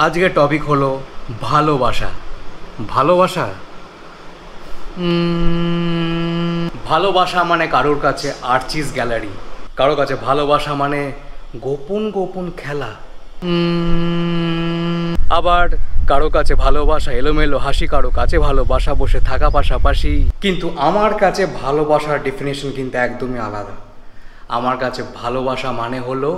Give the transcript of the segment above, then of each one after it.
আজকের টপিক হলো ভালোবাসা। ভালোবাসা ভালোবাসা মানে কারোর কাছে আর্চিস গ্যালারি, কারোর কাছে ভালোবাসা মানে গোপন গোপন খেলা, আবার কারো কাছে ভালোবাসা এলোমেলো হাসি, কারো কাছে ভালোবাসা বসে থাকা পাশাপাশি। কিন্তু আমার কাছে ভালোবাসার ডেফিনেশন কিন্তু একদমই আলাদা। আমার কাছে ভালোবাসা মানে হলো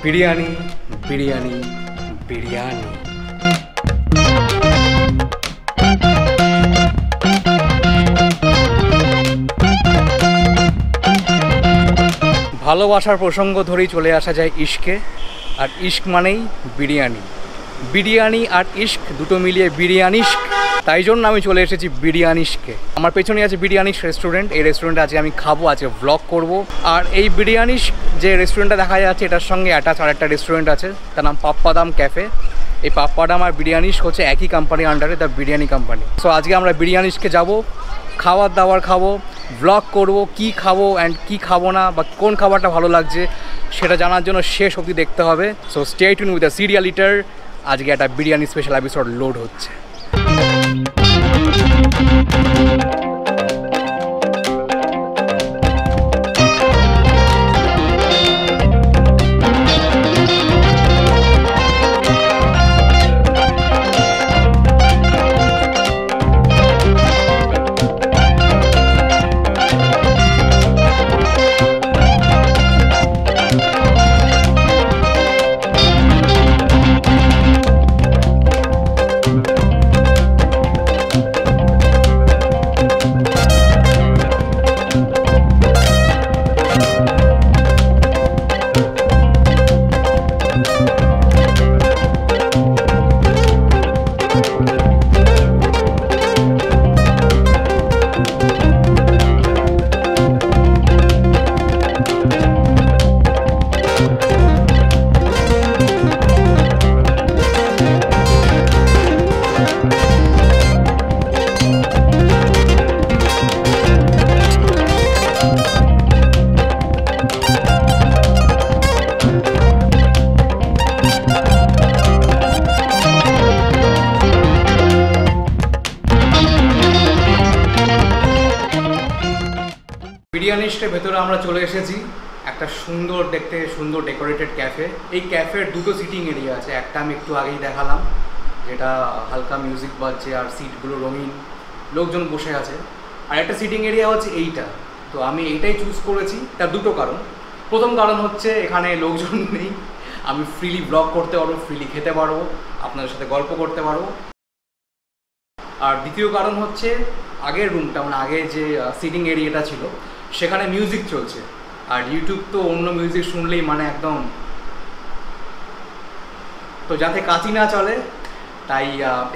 বিরিয়ানি বিরিয়ানি বিরিয়ানি। ভালোবাসার প্রসঙ্গ ধরেই চলে আসা যায় ইশকে, আর ইশক মানেই বিরিয়ানি। বিরিয়ানি আর ইশক দুটো মিলিয়ে বিরিয়ানিশক, তাই জন্য আমি চলে এসেছি বিরিয়ানিশকে। আমার পেছনে আছে বিরিয়ানিশ রেস্টুরেন্ট। এই রেস্টুরেন্টে আজকে আমি খাবো, আজকে ভ্লগ করব। আর এই বিরিয়ানিশ যে রেস্টুরেন্টটা দেখা যাচ্ছে এটার সঙ্গে অ্যাটাচ আর একটা রেস্টুরেন্ট আছে, তার নাম পাপ্পাদাম ক্যাফে। এই পাপ্পাদাম আর বিরিয়ানিশ হচ্ছে একই কোম্পানির আন্ডারে, দ্য বিরিয়ানি কোম্পানি। সো আজকে আমরা বিরিয়ানিশকে যাব, খাবার দাবার খাবো, ব্লগ করব, কি খাবো অ্যান্ড কি খাবো না, বা কোন খাবারটা ভালো লাগছে সেটা জানার জন্য শেষ অবধি দেখতে হবে। So stay tuned with the serial eater. আজকে একটা বিরিয়ানি স্পেশাল এপিসোড লোড হচ্ছে। বিরিয়ানিস্টের ভেতরে আমরা চলে এসেছি, একটা সুন্দর দেখতে সুন্দর ডেকোরেটেড ক্যাফে। এই ক্যাফের দুটো সিটিং এরিয়া আছে, একটা আমি একটু আগেই দেখালাম যেটা হালকা মিউজিক বাজছে আর সিটগুলো রঙিন, লোকজন বসে আছে। আর একটা সিটিং এরিয়া হচ্ছে এইটা। তো আমি এইটাই চুজ করেছি, তার দুটো কারণ। প্রথম কারণ হচ্ছে এখানে লোকজন নেই, আমি ফ্রিলি ব্লগ করতে পারবো, ফ্রিলি খেতে পারবো, আপনাদের সাথে গল্প করতে পারবো। আর দ্বিতীয় কারণ হচ্ছে আগের রুমটা, মানে আগে যে সিটিং এরিয়াটা ছিল সেখানে মিউজিক চলছে, আর ইউটিউব তো অন্য মিউজিক শুনলেই মানে একদম, তো যাতে কাচি না চলে তাই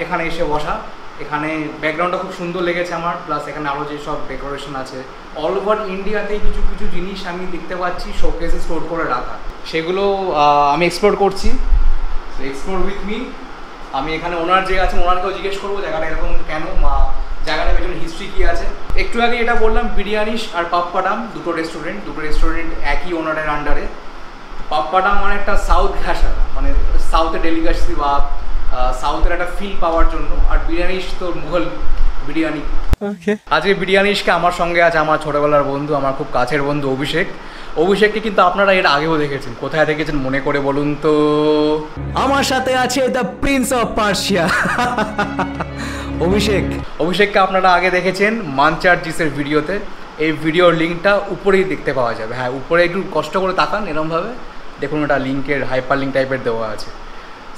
এখানে এসে বসা। এখানে ব্যাকগ্রাউন্ডটা খুব সুন্দর লেগেছে আমার, প্লাস এখানে আরও যেসব ডেকোরেশন আছে অল ওভার ইন্ডিয়াতেই কিছু কিছু জিনিস আমি দেখতে পাচ্ছি শোকেসে স্টোর করে রাখা, সেগুলো আমি এক্সপ্লোর করছি। Explore with me. আমি এখানে ওনার যে আছে ওনারকেও জিজ্ঞেস করবো জায়গাটা এরকম কেন, বা জায়গাটার পেছনে হিস্ট্রি কী আছে। একটু আগে এটা বললাম বিরিয়ানিশ আর পাপ্পাদাম দুটো রেস্টুরেন্ট একই ওনারের আন্ডারে। পাপ্পাদাম মানে একটা সাউথ ঘাসা, মানে সাউথের ডেলিকাসি বা সাউথের একটা ফিল পাওয়ার জন্য, আর বিরিয়ানিশ তো মুঘল বিরিয়ানি। আজকে বিরিয়ানিশকে আমার সঙ্গে আছে আমার ছোটোবেলার বন্ধু, আমার খুব কাছের বন্ধু অভিষেক। অভিষেককে কিন্তু আপনারা এর আগেও দেখেছেন, কোথায় দেখেছেন মনে করে বলুন তো? আমার সাথে আছে দ্য প্রিন্স অফ পার্সিয়া অভিষেককে আপনারা আগে দেখেছেন মানচার্জিসের ভিডিওতে। এই ভিডিওর লিঙ্কটা উপরেই দেখতে পাওয়া যাবে। হ্যাঁ, উপরে একটু কষ্ট করে তাকান, এরমভাবে দেখুন, ওটা লিঙ্কের হাইপার লিঙ্ক টাইপের দেওয়া আছে।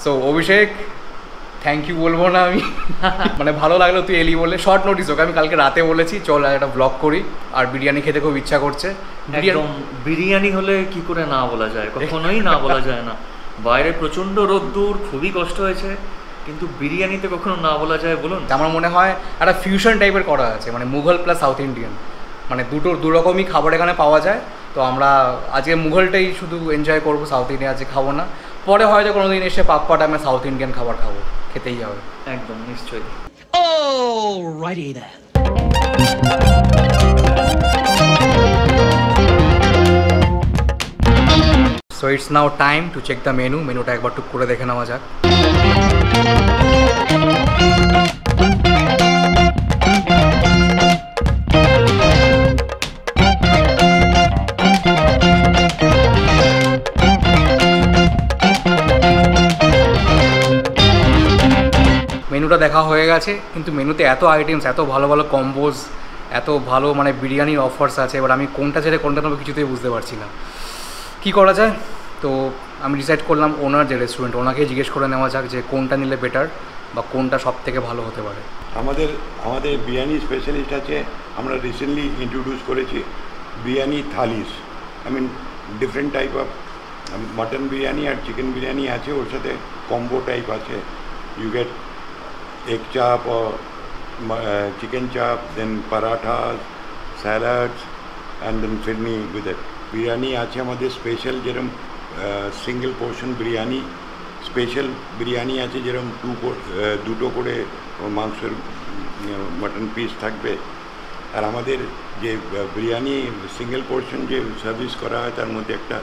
সো অভিষেক, থ্যাংক ইউ বলবো না আমি, মানে ভালো লাগলো তুই এলি বলে। শর্ট নোটিস, ওকে আমি কালকে রাতে বলেছি চল একটা ব্লগ করি, আর বিরিয়ানি খেতে খুব ইচ্ছা করছে। বিরিয়ানি হলে কি করে না বলা যায়, কখনোই না বলা যায় না। বাইরে প্রচণ্ড রোদ্দুর, খুবই কষ্ট হয়েছে, কিন্তু বিরিয়ানিতে কখনো না বলা যায় বলুন? আমার মনে হয় একটা ফিউশন টাইপের করা আছে, মানে মুঘল প্লাস সাউথ ইন্ডিয়ান, মানে দু রকমই খাবার এখানে পাওয়া যায়। তো আমরা আজকে মুঘলটাই শুধু এনজয় করবো, সাউথ ইন্ডিয়ান আজকে খাবো না। পরে হয়তো কোনো দিন এসে পাপ্পাদামে সাউথ ইন্ডিয়ান খাবার খাবো, খেতেই হবে। একদম নিশ্চয়ই। Alrighty then. So it's now time to check the menu. মেনুটা একবার টুক করে দেখে নেওয়া যাক। মেনুটা দেখা হয়ে গেছে, কিন্তু মেনুতে এত আইটেমস, এত ভালো ভালো কম্বোজ, এত ভালো মানে বিরিয়ানির অফার্স আছে, এবার আমি কোনটা ছেড়ে কোনটা নেবো কিছুতেই বুঝতে পারছি না। কী করা যায়? তো আমি ডিসাইড করলাম ওনার যে রেস্টুরেন্ট, ওনাকেই জিজ্ঞেস করে নেওয়া যাক যে কোনটা নিলে বেটার বা কোনটা সব থেকে ভালো হতে পারে। আমাদের বিরিয়ানি স্পেশালিস্ট আছে, আমরা রিসেন্টলি ইন্ট্রোডিউস করেছি biryani thalis. I mean different type of mutton biryani আর চিকেন বিরিয়ানি আছে, ওর সাথে কম্বো টাইপ আছে। You get egg chaap or chicken chop, then parathas, salads, and then firni with it. Biryani আছে আমাদের স্পেশাল, যেরকম single portion biryani, special biryani আছে যেরকম দুটো করে মাংসের মাটন পিস থাকবে। আর আমাদের যে বিরিয়ানি সিঙ্গেল পোর্শন যে সার্ভিস করা হয় তার মধ্যে একটা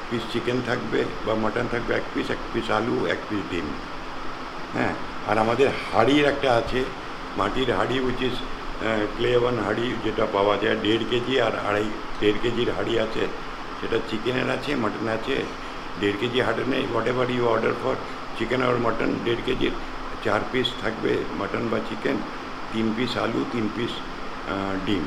পিস চিকেন থাকবে বা মাটন থাকবে, এক পিস আলু, এক পিস ডিম। হ্যাঁ, আর আমাদের হাঁড়ির একটা আছে, মাটির হাঁড়ি, উইচ ইজ ক্লেওয়ান হাঁড়ি, যেটা পাওয়া যায় 1.5 কেজি আর 1.5 কেজির হাঁড়ি আছে। সেটা চিকেনের আছে, মাটন আছে। 1.5 কেজি হাঁটনে whatever you order for chicken আর মাটন, 1.5 কেজির 4 পিস থাকবে মাটন বা চিকেন, 3 পিস আলু, 3 পিস ডিম।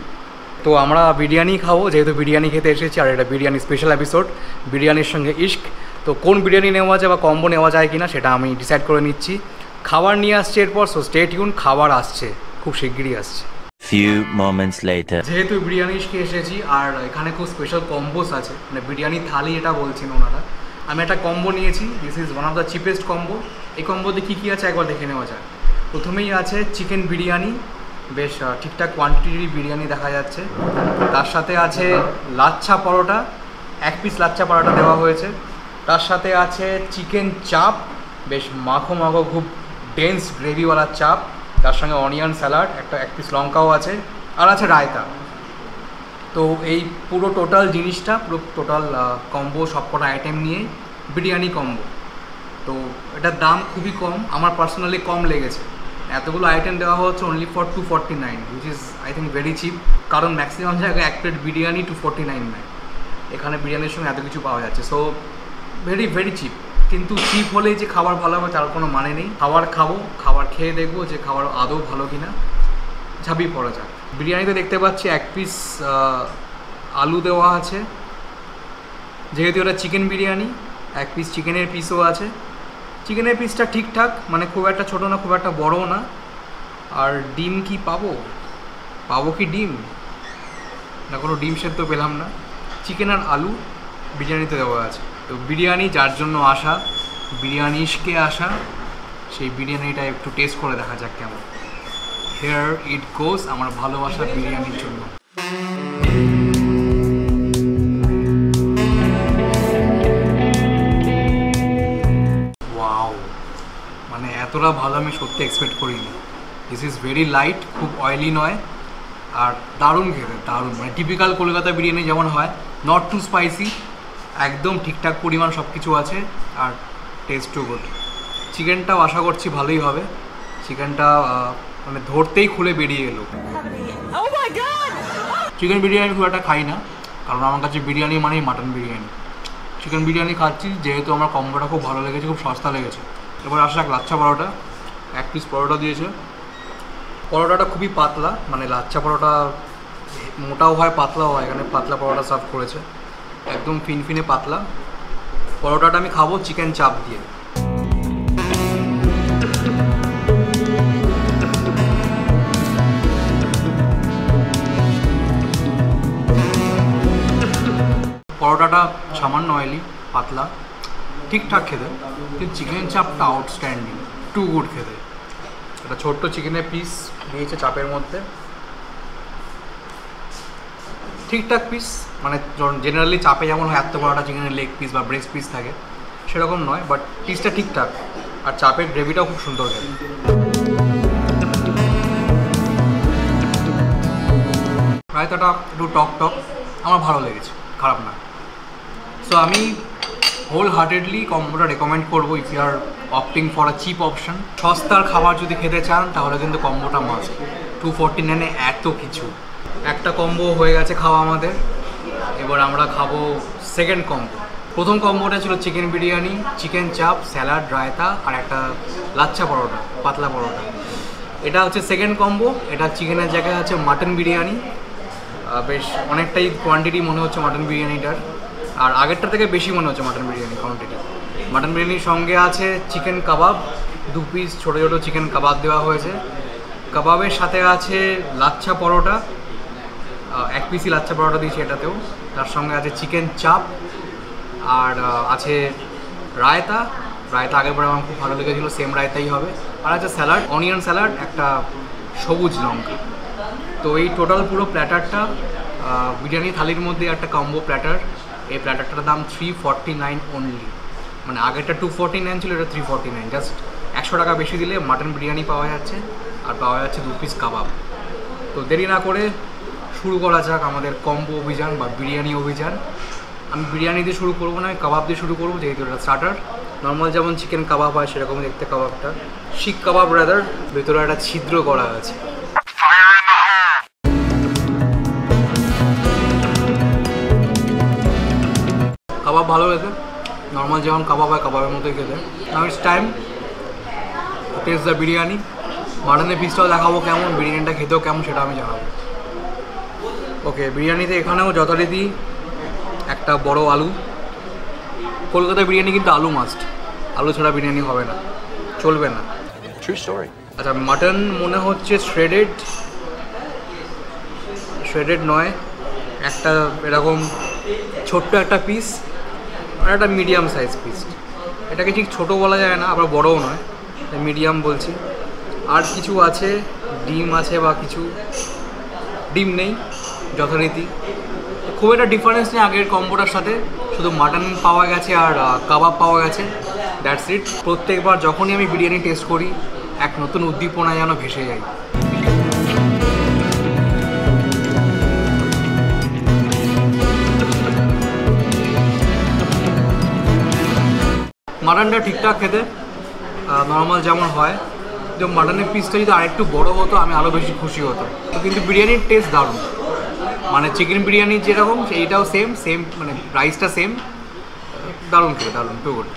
তো আমরা বিরিয়ানি খাবো, যেহেতু বিরিয়ানি খেতে এসেছি, আর এটা বিরিয়ানি স্পেশাল এপিসোড, বিরিয়ানির সঙ্গে ইশক। তো কোন বিরিয়ানি নেওয়া যায় বা কম্বো নেওয়া যায় কিনা সেটা আমি ডিসাইড করে নিচ্ছি। খাবার নিয়ে আসছে এরপর, সো স্টে টিউন, খাবার আসছে, খুব শিগগিরই আসছে। Few moments later. যেহেতু বিরিয়ানি ইশকে এসেছি আর এখানে খুব স্পেশাল কম্বোস আছে, মানে বিরিয়ানি থালি এটা বলছেন ওনারা। আমি একটা কম্বো নিয়েছি, this is one of the cheapest combo. এই কম্বোতে কী কী আছে একবার দেখে নেওয়া যায়। প্রথমেই আছে চিকেন বিরিয়ানি, বেশ ঠিকঠাক কোয়ান্টিটির বিরিয়ানি দেখা যাচ্ছে। তার সাথে আছে লাচ্ছা পরোটা, 1 পিস লাচ্ছা পরোটা দেওয়া হয়েছে। তার সাথে আছে চিকেন চাপ, বেশ মাখো মাখো, খুব ডেন্স গ্রেভিওয়ালা চাপ। তার সঙ্গে অনিয়ন স্যালাড, 1 পিস লঙ্কাও আছে, আর আছে রায়তা। তো এই পুরো টোটাল জিনিসটা, পুরো টোটাল কম্বো, সবকটা আইটেম নিয়ে বিরিয়ানি কম্বো। তো এটার দাম খুবই কম, আমার পার্সোনালি কম লেগেছে। এতগুলো আইটেম দেওয়া হচ্ছে only for 249, which is I think very chip. কারণ ম্যাক্সিমাম জায়গায় 1 প্লেট বিরিয়ানি 249 নেয়, এখানে বিরিয়ানির সঙ্গে এত কিছু পাওয়া যাচ্ছে। So very very chip. কিন্তু চিপ হলেই যে খাবার ভালো হবে তার কোনো মানে নেই। খাবার খাবো, খাবার খেয়ে দেখবো যে খাবার আদৌ ভালো কিনা, ঝাঁপিয়ে পড়া যাক। বিরিয়ানিতে দেখতে পাচ্ছি 1 পিস আলু দেওয়া আছে, যেহেতু এটা চিকেন বিরিয়ানি, 1 পিস চিকেনের পিসও আছে। চিকেনের পিসটা ঠিকঠাক, মানে খুব একটা ছোটো না, খুব একটা বড়ও না। আর ডিম কি পাবো কি ডিম? না, কোনো ডিম সেদ্ধ পেলাম না। চিকেন আর আলু বিরিয়ানিতে দেওয়া আছে। তো বিরিয়ানি যার জন্য আসা, বিরিয়ানি ইশকে আসা, সেই বিরিয়ানিটা একটু টেস্ট করে দেখা যাক কেমন। হেয়ার ইট গোস, আমার ভালোবাসা বিরিয়ানির জন্য। ওয়াও, মানে এতটা ভালো আমি সত্যি এক্সপেক্ট করিনি। দিস ইজ ভেরি লাইট, খুব অয়েলি নয়, আর দারুণ খেতে, দারুণ। মানে টিপিক্যাল কলকাতা বিরিয়ানি যেমন হয়, নট টু স্পাইসি, একদম ঠিকঠাক পরিমাণ সব কিছু আছে, আর টেস্ট টু গুড। চিকেনটাও আশা করছি ভালোই হবে। চিকেনটা মানে ধরতেই খুলে বেরিয়ে এলো। চিকেন বিরিয়ানি খুব একটা খাই না, কারণ আমার কাছে বিরিয়ানি মানেই মাটন বিরিয়ানি। চিকেন বিরিয়ানি খাচ্ছি যেহেতু আমার কম্বোটা খুব ভালো লেগেছে, খুব সস্তা লেগেছে। এবার আসা লাচ্ছা পরোটা, 1 পিস পরোটা দিয়েছে। পরোটাটা খুবই পাতলা, মানে লাচ্ছা পরোটা মোটাও হয় পাতলাও হয়, এখানে পাতলা পরোটা সার্ভ করেছে, একদম ফিনফিনে পাতলা। পরোটাটা আমি খাবো চিকেন চাপ দিয়ে। পরোটাটা সামান্য অয়েলি, পাতলা, ঠিকঠাক খেতে, কিন্তু চিকেন চাপটা আউটস্ট্যান্ডিং, টু গুড খেতে। একটা ছোট্ট চিকেনের পিস দিয়েছে চাপের মধ্যে, ঠিকঠাক পিস, মানে জেনারেলি চাপে যেমন হয় এত বড় একটা চিকেনের লেগ পিস বা ব্রেস্ট পিস থাকে, সেরকম নয়, বাট পিসটা ঠিকঠাক। আর চাপের গ্রেভিটাও খুব সুন্দর খেতে। রায়তাটা একটু টক টক, আমার ভালো লেগেছে, খারাপ না। সো আমি হোল হার্টেডলি কম্বোটা রেকমেন্ড করবো if you are opting for a cheap option. সস্তার খাবার যদি খেতে চান তাহলে কিন্তু কম্বোটা মাস্ট। 249 এত কিছু। একটা কম্বো হয়ে গেছে খাওয়া আমাদের, এবার আমরা খাবো সেকেন্ড কম্বো। প্রথম কম্বোটা ছিল চিকেন বিরিয়ানি, চিকেন চাপ, স্যালাড, রায়তা আর একটা লাচ্ছা পরোটা, পাতলা পরোটা। এটা হচ্ছে সেকেন্ড কম্বো। এটা চিকেনের জায়গায় আছে মাটন বিরিয়ানি, বেশ অনেকটাই কোয়ান্টিটি মনে হচ্ছে মাটন বিরিয়ানিটার, আর আগেরটা থেকে বেশি মনে হচ্ছে মাটন বিরিয়ানি কোয়ান্টিটি। মাটন বিরিয়ানির সঙ্গে আছে চিকেন কাবাব, 2 পিস ছোটো ছোটো চিকেন কাবাব দেওয়া হয়েছে। কাবাবের সাথে আছে লাচ্ছা পরোটা, 1 পিসই লাচ্ছা পরোটা দিয়েছি এটাতেও। তার সঙ্গে আছে চিকেন চাপ আর আছে রায়তা। রায়তা আগের পরে আমার খুব ভালো লেগেছিলো, সেম রায়তাই হবে। আর আছে স্যালাড, অনিয়ন স্যালাড, একটা সবুজ লঙ্কা। তো এই টোটাল পুরো প্ল্যাটারটা বিরিয়ানি থালির মধ্যে একটা কম্বো প্ল্যাটার। এই প্ল্যাটারটার দাম 349 অনলি। মানে আগেরটা 249 ছিল, এটা 349। জাস্ট 100 টাকা বেশি দিলে মাটন বিরিয়ানি পাওয়া যাচ্ছে আর পাওয়া যাচ্ছে 2 পিস কাবাব। তো দেরি না করে শুরু করা যাক আমাদের কম্বো অভিযান বা বিরিয়ানি অভিযান। আমি বিরিয়ানি দিয়ে শুরু করবো না, আমি কাবাব দিয়ে শুরু করবো, যেহেতু এটা স্টার্টার। নর্মাল যেমন চিকেন কাবাব হয় সেরকম দেখতে কাবাবটা, শিক কাবাব রাদার, ভেতরে একটা ছিদ্র করা আছে। কাবাব ভালো খেতে, নর্মাল যেমন কাবাব হয় কাবাবের মতোই খেতে। Now it's time test the biryani. মাটনের পিসটাও দেখাবো কেমন, বিরিয়ানিটা খেতেও কেমন সেটা আমি জানাবো। ওকে, বিরিয়ানিতে এখানেও যথারীতি একটা বড় আলু। কলকাতার বিরিয়ানি কিন্তু আলু মাস্ট, আলু ছাড়া বিরিয়ানি হবে না, চলবে না। True story. আচ্ছা, মাটন মনে হচ্ছে শ্রেডেড নয়, একটা এরকম ছোট্ট একটা পিস আর একটা মিডিয়াম সাইজ পিস। এটাকে ঠিক ছোটো বলা যায় না, আবার বড়ও নয়, মিডিয়াম বলছি। আর কিছু আছে, ডিম আছে বা কিছু ডিম নেই যথারীতি। খুব একটা ডিফারেন্স নেই আগের কম্বোটার সাথে, শুধু মাটন পাওয়া গেছে আর কাবাব পাওয়া গেছে, দ্যাটস ইট। প্রত্যেকবার যখনই আমি বিরিয়ানি টেস্ট করি এক নতুন উদ্দীপনা যেন ভেসে যায়। মাটনটা ঠিকঠাক খেতে, নর্মাল যেমন হয়। তো মাটনের পিসটা যদি আরেকটু বড় হতো আমি আরও বেশি খুশি হতো। তো কিন্তু বিরিয়ানির টেস্ট দারুণ, মানে চিকেন বিরিয়ানি যেরকম সেইটাও সেম, মানে রাইসটা সেম, দারুণ খেতে, দারুণ, টু গুড।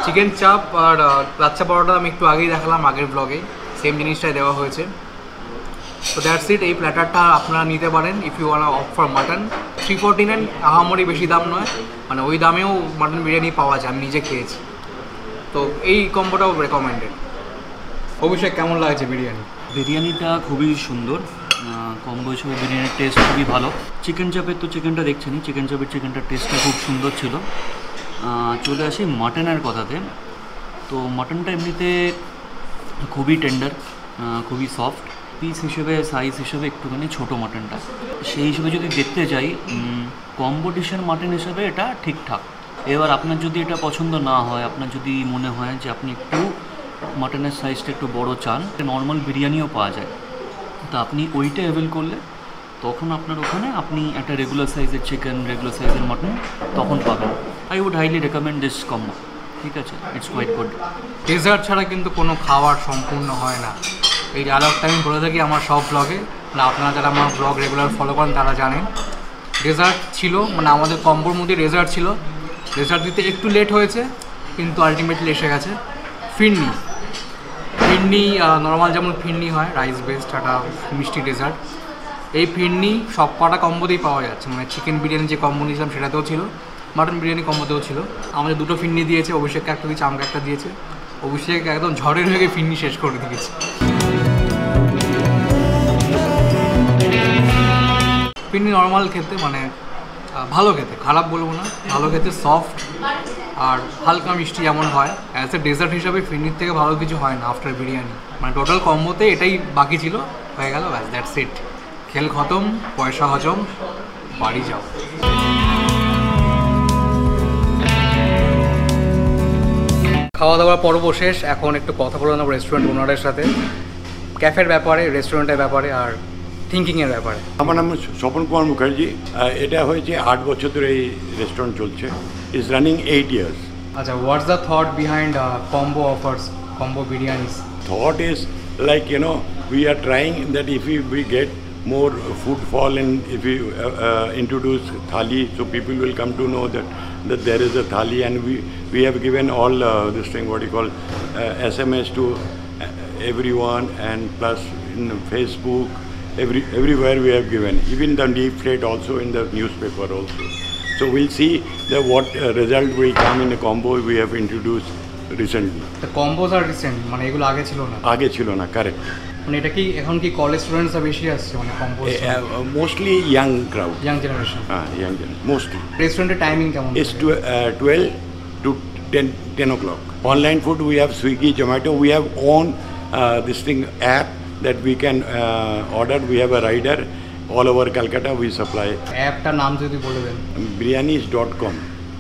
চিকেন চাপ আর লাচ্ছা পরোটা আমি একটু আগেই দেখালাম, আগের ব্লগে সেম জিনিসটাই দেওয়া হয়েছে। তো দ্যাটস ইট। এই প্ল্যাটারটা আপনারা নিতে পারেন if you want opt for mutton. 349 আহামরি বেশি দাম নয়, মানে ওই দামেও মাটন বিরিয়ানি পাওয়া যায়, আমি নিজে খেয়েছি। তো এই কম্বোটাও রেকমেন্ডেড। অভিষেক, কেমন লাগছে বিরিয়ানি? বিরিয়ানিটা খুবই সুন্দর, কম্বো হিসেবে বিরিয়ানির টেস্ট খুবই ভালো। চিকেন চাপের তো চিকেনটা দেখছেনই, চিকেন চাপের চিকেনটার টেস্টটা খুব সুন্দর ছিল। চলে আসি মাটনের কথাতে। তো মাটনটা এমনিতে খুবই টেন্ডার, খুবই সফট। পিস হিসেবে সাইজ হিসেবে একটুখানি ছোটো মাটনটা, সেই হিসেবে যদি দেখতে যাই কম্পিটিশন মাটন হিসেবে এটা ঠিকঠাক। এবার আপনার যদি এটা পছন্দ না হয়, আপনার যদি মনে হয় যে আপনি একটু মাটনের সাইজটা একটু বড় চান, নর্মাল বিরিয়ানিও পাওয়া যায়, তা আপনি ওইটা অ্যাভেল করলে তখন আপনার ওখানে আপনি একটা রেগুলার সাইজের চিকেন, রেগুলার সাইজের মাটন তখন পাবেন। I would highly recommend this combo. ঠিক আছে, ইটস কোয়াইট গুড। ডেজার্ট ছাড়া কিন্তু কোনো খাবার সম্পূর্ণ হয় না। এই ডায়লগটা আমি বলে থাকি আমার সব ব্লগে, না আপনারা যারা আমার ব্লগ রেগুলার ফলো করেন তারা জানেন। ডেজার্ট ছিল, মানে আমাদের কম্বোর মধ্যে ডেজার্ট ছিল। ডেজার্ট দিতে একটু লেট হয়েছে, কিন্তু আলটিমেটলি এসে গেছে। ফিরনি নর্মাল যেমন ফিরনি হয়, রাইস বেসড একটা মিষ্টি ডেজার্ট। এই ফিরনি সব কটা কম্বোতেই পাওয়া যাচ্ছে, মানে চিকেন বিরিয়ানি যে কম্বো নিয়েছিলাম সেটাতেও ছিল, মাটন বিরিয়ানি কম্বোতেও ছিল। আমাদের দুটো ফিরনি দিয়েছে, অভিষেককে একটা দিয়েছে, আমাকে একটা দিয়েছে। অভিষেক একদম ঝড়ের হয়ে ফিরনি শেষ করে দিয়েছে। ফিরনি নর্মাল খেতে, মানে ভালো খেতে, খারাপ বলবো না, ভালো খেতে, সফট আর হালকা মিষ্টি যেমন হয়। অ্যাজ এ ডেজার্ট হিসাবে ফিরনির থেকে ভালো কিছু হয় না আফটার বিরিয়ানি। মানে টোটাল কম্বোতে এটাই বাকি ছিল, হয়ে গেল, ব্যাস, দ্যাটস ইট। খেল খতম, পয়সা হজম, বাড়ি যাও। খাওয়া দাওয়ার পর্ব শেষ, এখন একটু কথা বলে নেব রেস্টুরেন্ট ওনারের সাথে, ক্যাফের ব্যাপারে, রেস্টুরেন্টের ব্যাপারে আর থিঙ্কিংয়ের ব্যাপারে। আমার নাম স্বপন কুমার মুখার্জি। এটা হয়েছে 8 বছর ধরে এই রেস্টুরেন্ট চলছে। Is running 8 years। আচ্ছা, what's the thought behind combo offers, combo biryanis? Thought is like, you know, we are trying that if we get more footfall and if we introduce thali, so people will come to know that there is a thali, and we have given all this thing, what you call SMS to everyone, and plus in Facebook, everywhere we have given, even the leaflet also in the newspaper also. So we'll see what result will come in the combo we have introduced recently. The combos are recent, মানে এগুলো আগে ছিল না? আগে ছিল না, correct. মানে এটা কি এখন কি কলেজ স্টুডেন্টসরা বেশি আসছে মানে কম্বোজ? Mostly young crowd. Young generation? Young generation, mostly. রেস্টুরেন্টের টাইমিং কেমন? It's 12 to 10 o'clock. Online food we have Swiggy, Zomato. We have own this thing app that we can order. We have a rider all over Calcutta. We supply. অ্যাপটার নাম যদি বলে দেন? biryanis.com.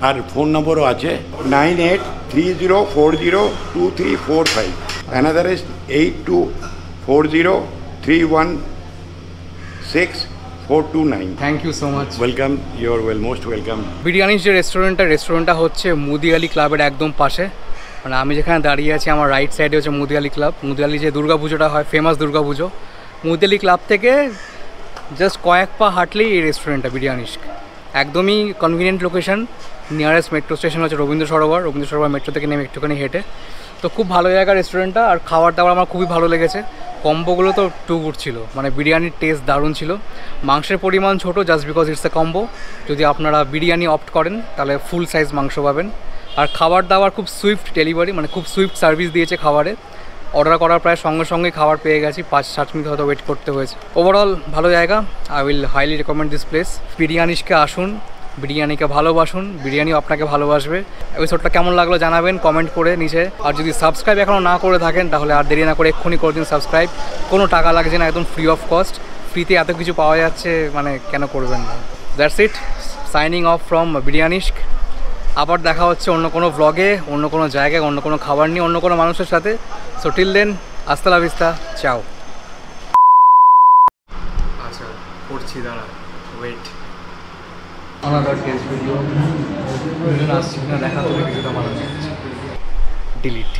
আর phone নম্বরও আছে 9830402345. Another is 8240316429. Thank you so much. Welcome. You are most welcome. বিরিয়ানির যে রেস্টুরেন্টটা হচ্ছে মুদি আলি ক্লাবের একদম পাশে। মানে আমি যেখানে দাঁড়িয়ে আছি আমার রাইট সাইডে হচ্ছে মুদি আলি ক্লাব। মুদি আলি যে দুর্গাপুজোটা হয়, ফেমাস দুর্গাপুজো, মুদি আলি ক্লাব থেকে জাস্ট কয়েক পা হাঁটলেই এই রেস্টুরেন্টটা বিরিয়ানিস। একদমই convenient location. Nearest metro station হচ্ছে রবীন্দ্র সরোবর মেট্রো থেকে নেমে একটুখানি হেঁটে। তো খুব ভালো জায়গা রেস্টুরেন্টটা, আর খাবার দাবার আমার খুবই ভালো লেগেছে। কম্বোগুলো তো টু গুড ছিল, মানে বিরিয়ানির টেস্ট দারুণ ছিল। মাংসের পরিমাণ ছোটো, just because it's a combo. যদি আপনারা বিরিয়ানি অপ্ট করেন তাহলে ফুল সাইজ মাংস পাবেন। আর খাবার দাবার খুব সুইফট ডেলিভারি, মানে খুব সুইফট সার্ভিস দিয়েছে খাবারে। অর্ডার করার প্রায় সঙ্গে সঙ্গেই খাবার পেয়ে গেছি, 5-7 মিনিট হয়তো ওয়েট করতে হয়েছে। ওভারঅল ভালো জায়গা। I will highly recommend this place. বিরিয়ানিসকে আসুন, বিরিয়ানিকে ভালোবাসুন, বিরিয়ানিও আপনাকে ভালোবাসবে। এপিসোডটা কেমন লাগলো জানাবেন কমেন্ট করে নিচে। আর যদি সাবস্ক্রাইব এখনও না করে থাকেন তাহলে আর দেরি না করে এক্ষুনি করে দিন সাবস্ক্রাইব। কোনো টাকা লাগছে না, একদম ফ্রি অফ কস্ট। ফ্রিতে এত কিছু পাওয়া যাচ্ছে, মানে কেন করবেন না। That's it, signing off from বিরিয়ানিস্ক। আবার দেখা হচ্ছে অন্য কোনো ব্লগে, অন্য কোনো জায়গায়, অন্য কোনো খাবার নিয়ে, অন্য কোনো মানুষের সাথে। সো টিল দেন, হাস্তা লা ভিস্তা, চাও। আচ্ছা করছি, দাঁড়া, ওয়েট। আনাদার টেস্ট ভিডিও আসছি কিনা দেখা, তো কিছুটা ভালো লাগছে। ডিলিট।